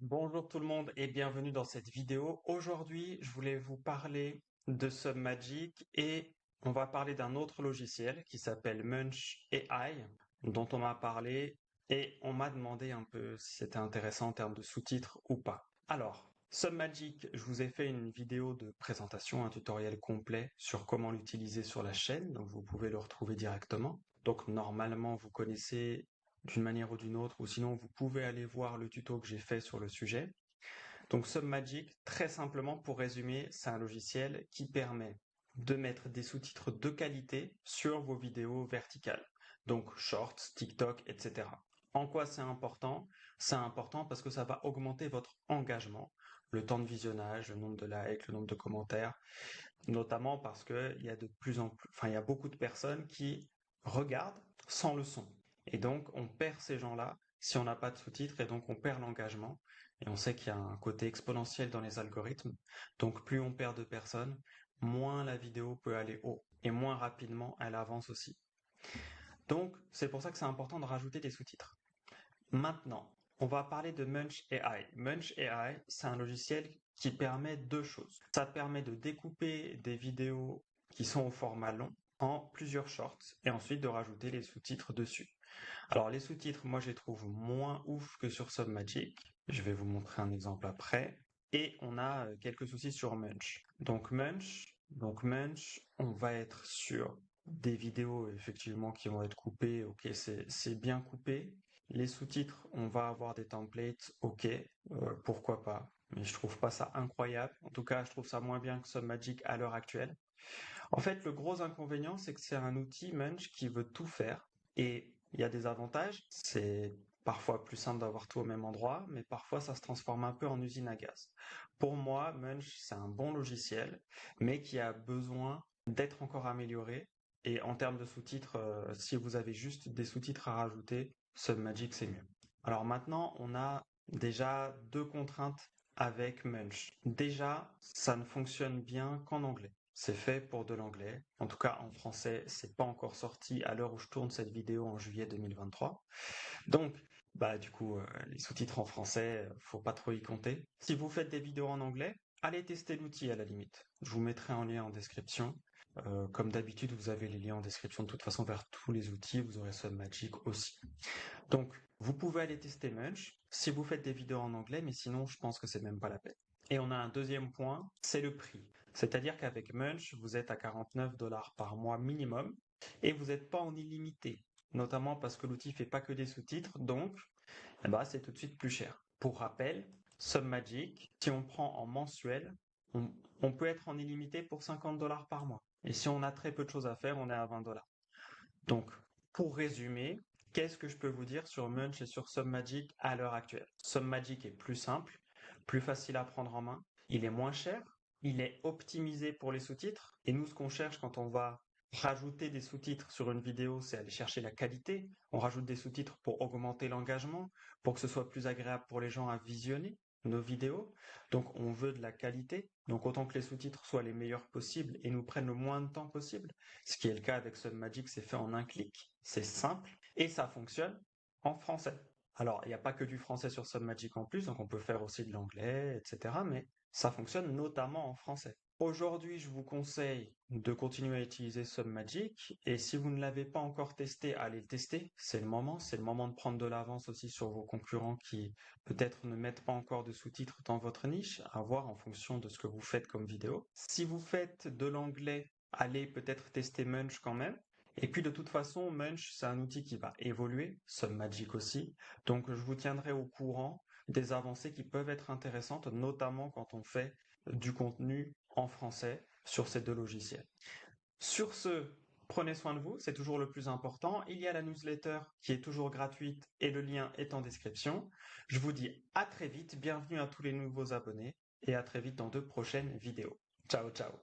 Bonjour tout le monde et bienvenue dans cette vidéo. Aujourd'hui, je voulais vous parler de Submagic et on va parler d'un autre logiciel qui s'appelle Munch AI, dont on m'a parlé et on m'a demandé un peu si c'était intéressant en termes de sous-titres ou pas. Alors, Submagic, je vous ai fait une vidéo de présentation, un tutoriel complet sur comment l'utiliser sur la chaîne, donc vous pouvez le retrouver directement. Donc normalement, vous connaissez d'une manière ou d'une autre, ou sinon vous pouvez aller voir le tuto que j'ai fait sur le sujet. Donc Submagic, très simplement pour résumer, c'est un logiciel qui permet de mettre des sous-titres de qualité sur vos vidéos verticales, donc Shorts, TikTok, etc. En quoi c'est important? C'est important parce que ça va augmenter votre engagement, le temps de visionnage, le nombre de likes, le nombre de commentaires, notamment parce que il y a de plus en plus, enfin il y a beaucoup de personnes qui regardent sans le son. Et donc on perd ces gens-là si on n'a pas de sous-titres et donc on perd l'engagement. Et on sait qu'il y a un côté exponentiel dans les algorithmes. Donc plus on perd de personnes, moins la vidéo peut aller haut et moins rapidement elle avance aussi. Donc c'est pour ça que c'est important de rajouter des sous-titres. Maintenant, on va parler de Munch AI. Munch AI, c'est un logiciel qui permet deux choses. Ça permet de découper des vidéos qui sont au format long en plusieurs shorts et ensuite de rajouter les sous-titres dessus. Alors les sous-titres, moi je les trouve moins ouf que sur Submagic. Je vais vous montrer un exemple après. Et on a quelques soucis sur Munch. Donc Munch, on va être sur des vidéos effectivement qui vont être coupées. Ok, c'est bien coupé. Les sous-titres, on va avoir des templates. Ok, pourquoi pas. Mais je trouve pas ça incroyable. En tout cas, je trouve ça moins bien que Submagic à l'heure actuelle. En fait, le gros inconvénient, c'est que c'est un outil Munch qui veut tout faire. Et il y a des avantages. C'est parfois plus simple d'avoir tout au même endroit, mais parfois ça se transforme un peu en usine à gaz. Pour moi, Munch, c'est un bon logiciel, mais qui a besoin d'être encore amélioré. Et en termes de sous-titres, si vous avez juste des sous-titres à rajouter, Submagic, c'est mieux. Alors maintenant, on a déjà deux contraintes avec Munch. Déjà, ça ne fonctionne bien qu'en anglais. C'est fait pour de l'anglais. En tout cas, en français, c'est pas encore sorti à l'heure où je tourne cette vidéo en juillet 2023. Donc, du coup, les sous-titres en français, faut pas trop y compter. Si vous faites des vidéos en anglais, allez tester l'outil à la limite. Je vous mettrai un lien en description. Comme d'habitude, vous avez les liens en description de toute façon vers tous les outils. Vous aurez Submagic aussi. Donc, vous pouvez aller tester Munch si vous faites des vidéos en anglais, mais sinon, je pense que c'est même pas la peine. Et on a un deuxième point, c'est le prix. C'est-à-dire qu'avec Munch, vous êtes à 49 dollars par mois minimum et vous n'êtes pas en illimité, notamment parce que l'outil fait pas que des sous-titres, donc c'est tout de suite plus cher. Pour rappel, Submagic, si on prend en mensuel, on, on peut être en illimité pour 50 dollars par mois. Et si on a très peu de choses à faire, on est à 20 dollars. Donc, pour résumer, qu'est-ce que je peux vous dire sur Munch et sur Submagic à l'heure actuelle? Submagic est plus simple, plus facile à prendre en main, il est moins cher, il est optimisé pour les sous-titres, et nous, ce qu'on cherche quand on va rajouter des sous-titres sur une vidéo, c'est aller chercher la qualité. On rajoute des sous-titres pour augmenter l'engagement, pour que ce soit plus agréable pour les gens à visionner nos vidéos. Donc, on veut de la qualité. Donc, autant que les sous-titres soient les meilleurs possibles et nous prennent le moins de temps possible. Ce qui est le cas avec Submagic, c'est fait en un clic, c'est simple et ça fonctionne en français. Alors, il n'y a pas que du français sur Submagic en plus, donc on peut faire aussi de l'anglais, etc. Mais ça fonctionne notamment en français. Aujourd'hui, je vous conseille de continuer à utiliser Submagic et si vous ne l'avez pas encore testé, allez le tester. C'est le moment de prendre de l'avance aussi sur vos concurrents qui peut-être ne mettent pas encore de sous-titres dans votre niche, à voir en fonction de ce que vous faites comme vidéo. Si vous faites de l'anglais, allez peut-être tester Munch quand même. Et puis de toute façon, Munch, c'est un outil qui va évoluer, Submagic aussi. Donc je vous tiendrai au courant des avancées qui peuvent être intéressantes, notamment quand on fait du contenu en français sur ces deux logiciels. Sur ce, prenez soin de vous, c'est toujours le plus important. Il y a la newsletter qui est toujours gratuite et le lien est en description. Je vous dis à très vite, bienvenue à tous les nouveaux abonnés et à très vite dans de prochaines vidéos. Ciao, ciao.